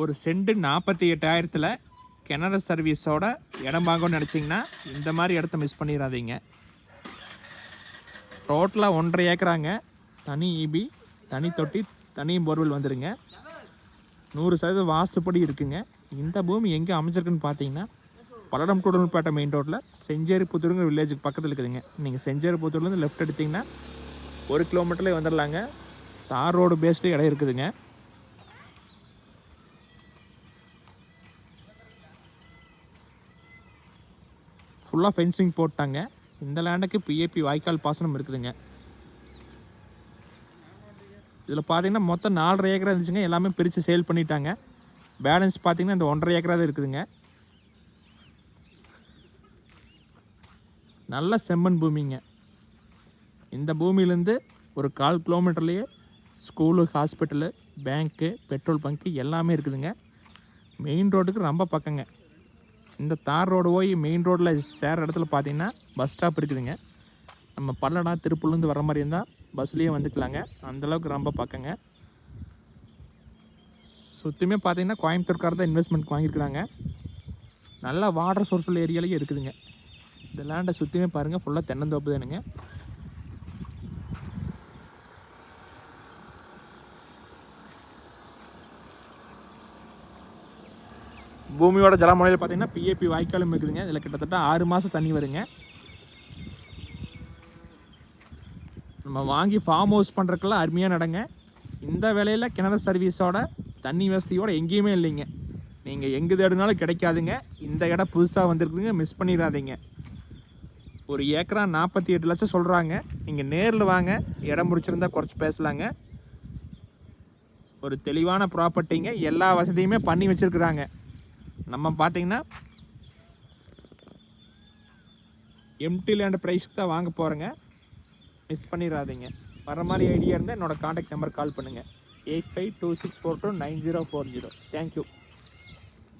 ஒரு சென்ட் 48,000 கிணறு சர்வீஸோட இடம் வாங்கணும்னு நினச்சிங்கன்னா இந்த மாதிரி இடத்த மிஸ் பண்ணிடாதீங்க. டோட்டலாக 1.5 ஏக்கராங்க. தனி இபி, தனி தொட்டி, தனி போர்வெல் வந்துடுங்க. 100% வாஸ்துப்படி இருக்குங்க. இந்த பூமி எங்கே அமைச்சிருக்குன்னு பார்த்தீங்கன்னா பல்லடம் கூடல்பேட்டை மெயின் ரோட்டில் செஞ்சேரி புத்தூருங்கிற வில்லேஜுக்கு பக்கத்தில் இருக்குதுங்க. நீங்கள் செஞ்சேரி புத்தூர்லேருந்து லெஃப்ட் எடுத்திங்கன்னா 1 கிலோமீட்டர்லேயே வந்துடலாங்க. தார் ரோடு பேஸ்டு இடம் இருக்குதுங்க. ஃபுல்லாக ஃபென்சிங் போட்டாங்க. இந்த லேண்டுக்கு பிஏபி வாய்க்கால் பாசனம் இருக்குதுங்க. இதில் பார்த்தீங்கன்னா மொத்தம் 4.5 ஏக்கரா இருந்துச்சுங்க. எல்லாமே பிரித்து சேல் பண்ணிட்டாங்க. பேலன்ஸ் பார்த்தீங்கன்னா இந்த 1.5 ஏக்கரா தான் இருக்குதுங்க. நல்ல செம்மண் பூமிங்க. இந்த பூமியிலேருந்து ஒரு 1/4 கிலோமீட்டர்லேயே ஸ்கூலு, ஹாஸ்பிட்டலு, பேங்க்கு, பெட்ரோல் பங்க்கு எல்லாமே இருக்குதுங்க. மெயின் ரோடுக்கு ரொம்ப பக்கங்க. இந்த தார் ரோடு போய் மெயின் ரோட்டில் சேர இடத்துல பார்த்தீங்கன்னா பஸ் ஸ்டாப் இருக்குதுங்க. நம்ம பல்லடம், திருப்பூர்லேருந்து வர மாதிரி இருந்தால் பஸ்லேயே வந்துக்கலாங்க. அந்தளவுக்கு ரொம்ப பக்கங்க. சுற்றியுமே பார்த்தீங்கன்னா கோயம்புத்தூர்கார தான் இன்வெஸ்ட்மெண்ட்க்கு வாங்கியிருக்கிறாங்க. நல்லா வாட்டர் சோர்ஸ் உள்ள ஏரியாலேயே இருக்குதுங்க. இந்த லேண்டை சுற்றியுமே பாருங்கள், ஃபுல்லாக தென்னந்தோப்பு தானுங்க. பூமியோட ஜலமுறையில் பார்த்தீங்கன்னா பிஏபி வாய்க்காலும் இருக்குதுங்க. இதில் கிட்டத்தட்ட 6 மாதம் தண்ணி வருங்க. நம்ம வாங்கி ஃபார்ம் ஹவுஸ் பண்ணுறதுக்கெல்லாம் அருமையாக நடங்க. இந்த வேலையில் கிணறு சர்வீஸோட தண்ணி வசதியோட எங்கேயுமே இல்லைங்க. நீங்கள் எங்கே தேடினாலும் கிடைக்காதுங்க. இந்த இடம் புதுசாக வந்துருக்குதுங்க, மிஸ் பண்ணிடாதீங்க. ஒரு ஏக்கரா 48 லட்சம் சொல்கிறாங்க. நீங்கள் நேரில் வாங்க, இடம் முடிச்சிருந்தா குறைச்சி பேசலாங்க. ஒரு தெளிவான ப்ராப்பர்ட்டிங்க. எல்லா வசதியுமே பண்ணி வச்சுருக்குறாங்க. நம்ம பார்த்தீங்கன்னா எம்டி லேண்ட் ப்ரைஸ்க்கு தான் வாங்க போகிறேங்க. மிஸ் பண்ணிடாதீங்க. வர மாதிரி ஐடியா இருந்தால் என்னோடய காண்டாக்ட் நம்பர் கால் பண்ணுங்கள். 8526429040. தேங்க்யூ.